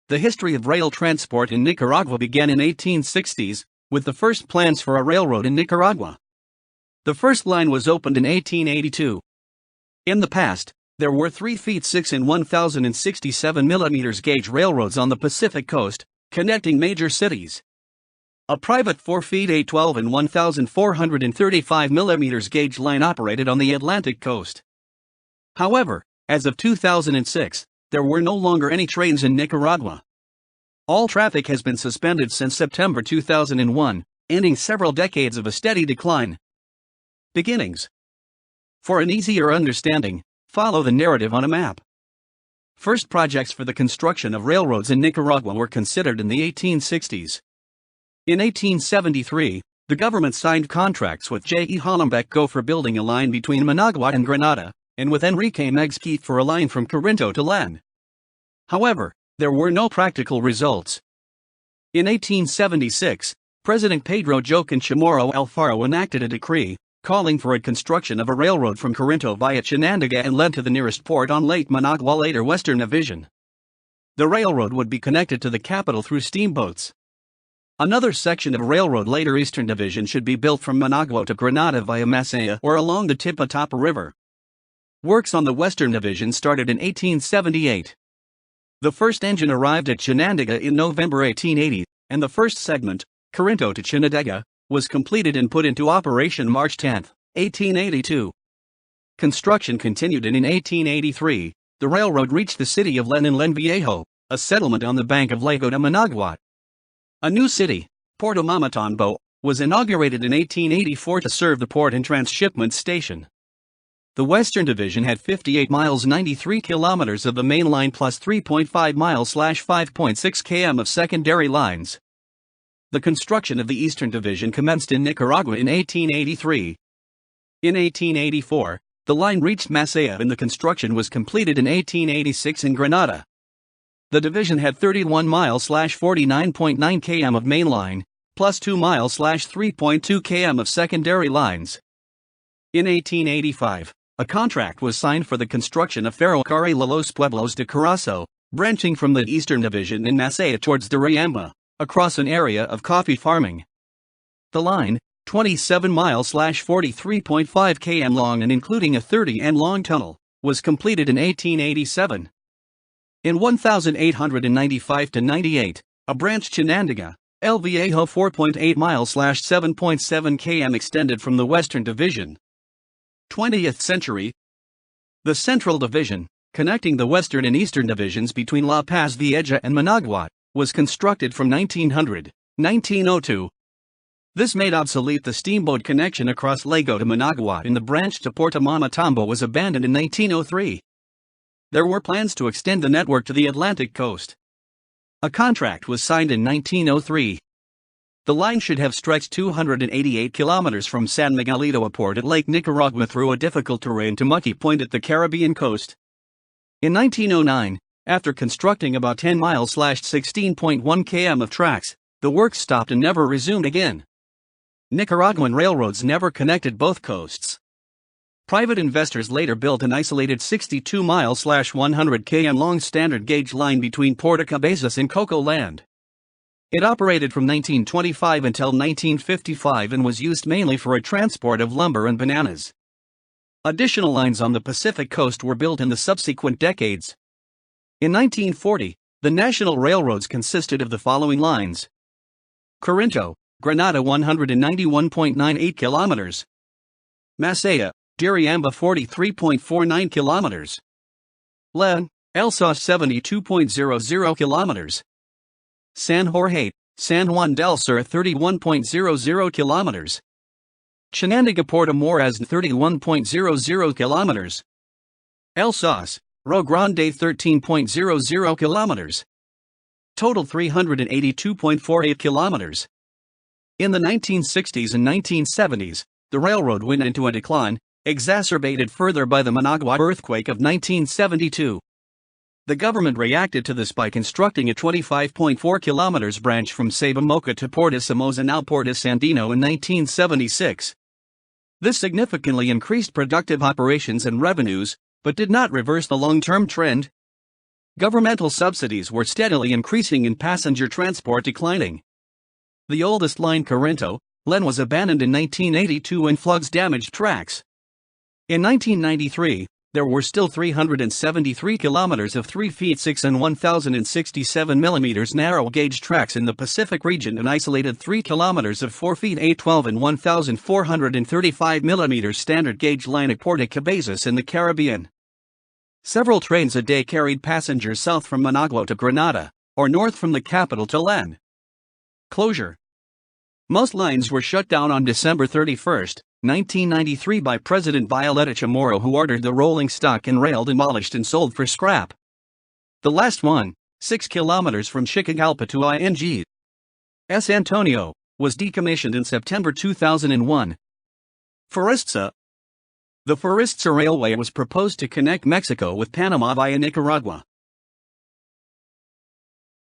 The history of rail transport in Nicaragua began in 1860s, with the first plans for a railroad in Nicaragua. The first line was opened in 1882. In the past, there were 3 feet 6 and 1,067 mm gauge railroads on the Pacific coast, connecting major cities. A private 4 feet 8, 12 and 1,435 mm gauge line operated on the Atlantic coast. However, as of 2006, there were no longer any trains in Nicaragua. All traffic has been suspended since September 2001, ending several decades of a steady decline. Beginnings. For an easier understanding, follow the narrative on a map. First projects for the construction of railroads in Nicaragua were considered in the 1860s. In 1873, the government signed contracts with J.E. Hollenbeck for building a line between Managua and Granada, and with Enrique Mezquite for a line from Corinto to Len. However, there were no practical results. In 1876, President Pedro Joaquin Chamorro Alfaro enacted a decree calling for a construction of a railroad from Corinto via Chinandega and Len to the nearest port on Lake Managua, later Western Division. The railroad would be connected to the capital through steamboats. Another section of railroad, later Eastern Division, should be built from Managua to Granada via Masaya or along the Tipitapa River. Works on the Western Division started in 1878. The first engine arrived at Chinandega in November 1880, and the first segment, Corinto to Chinandega, was completed and put into operation March 10, 1882. Construction continued, and in 1883, the railroad reached the city of Len in Len Viejo, a settlement on the bank of Lago de Managua. A new city, Puerto Mamatambo, was inaugurated in 1884 to serve the port and transshipment station. The Western Division had 58 miles 93 kilometers of the main line plus 3.5 miles / 5.6 km of secondary lines. The construction of the Eastern Division commenced in Nicaragua in 1883. In 1884, the line reached Masaya and the construction was completed in 1886 in Granada. The division had 31 miles / 49.9 km of main line, plus 2 miles / 3.2 km of secondary lines. In 1885, a contract was signed for the construction of Ferrocarril Los Pueblos de Carazo, branching from the Eastern Division in Masaya towards Duriamba, across an area of coffee farming. The line, 27 miles / 43.5 km long and including a 30 m long tunnel, was completed in 1887. In 1895-98, a branch Chinandega, El Viejo 4.8 miles / 7.7 km extended from the Western Division. 20th century. The Central Division, connecting the Western and Eastern Divisions between La Paz Vieja and Managua, was constructed from 1900-1902. This made obsolete the steamboat connection across Lago de Managua, and the branch to Puerto Mamatambo was abandoned in 1903. There were plans to extend the network to the Atlantic coast. A contract was signed in 1903. The line should have stretched 288 kilometers from San Miguelito port at Lake Nicaragua through a difficult terrain to Mucky Point at the Caribbean coast. In 1909, after constructing about 10 miles / 16.1 km of tracks, the work stopped and never resumed again. Nicaraguan railroads never connected both coasts. Private investors later built an isolated 62 miles / 100 km long standard gauge line between Puerto Cabezas and Coco Land. It operated from 1925 until 1955 and was used mainly for a transport of lumber and bananas. Additional lines on the Pacific coast were built in the subsequent decades. In 1940, the national railroads consisted of the following lines: Corinto, Granada 191.98 kilometers. Masaya, Duriamba 43.49 kilometers. Len, Elsass 72.00 kilometers. San Jorge, San Juan del Sur 31.00 kilometers. Chinandega Puerto Moraz 31.00 kilometers. Elsass, Rio Grande 13.00 kilometers. Total 382.48 kilometers. In the 1960s and 1970s, the railroad went into a decline, exacerbated further by the Managua earthquake of 1972. The government reacted to this by constructing a 25.4 kilometers branch from Sabamoca to Puerto Somoza, now Puerto Sandino, in 1976. This significantly increased productive operations and revenues, but did not reverse the long-term trend. Governmental subsidies were steadily increasing and passenger transport declining. The oldest line, Corinto-Len, was abandoned in 1982 when floods damaged tracks. In 1993, there were still 373 kilometers of 3 feet 6 and 1,067 millimeters narrow-gauge tracks in the Pacific region and isolated 3 kilometers of 4 feet 812 and 1,435 millimeters standard-gauge line at Puerto Cabezas in the Caribbean. Several trains a day carried passengers south from Managua to Granada, or north from the capital to Len. Closure. Most lines were shut down on December 31, 1993 by President Violeta Chamorro, who ordered the rolling stock and rail demolished and sold for scrap. The last one, 6 kilometers from Chicagalpa to Ing. Antonio, was decommissioned in September 2001. Forestsa. The Forestsa Railway was proposed to connect Mexico with Panama via Nicaragua.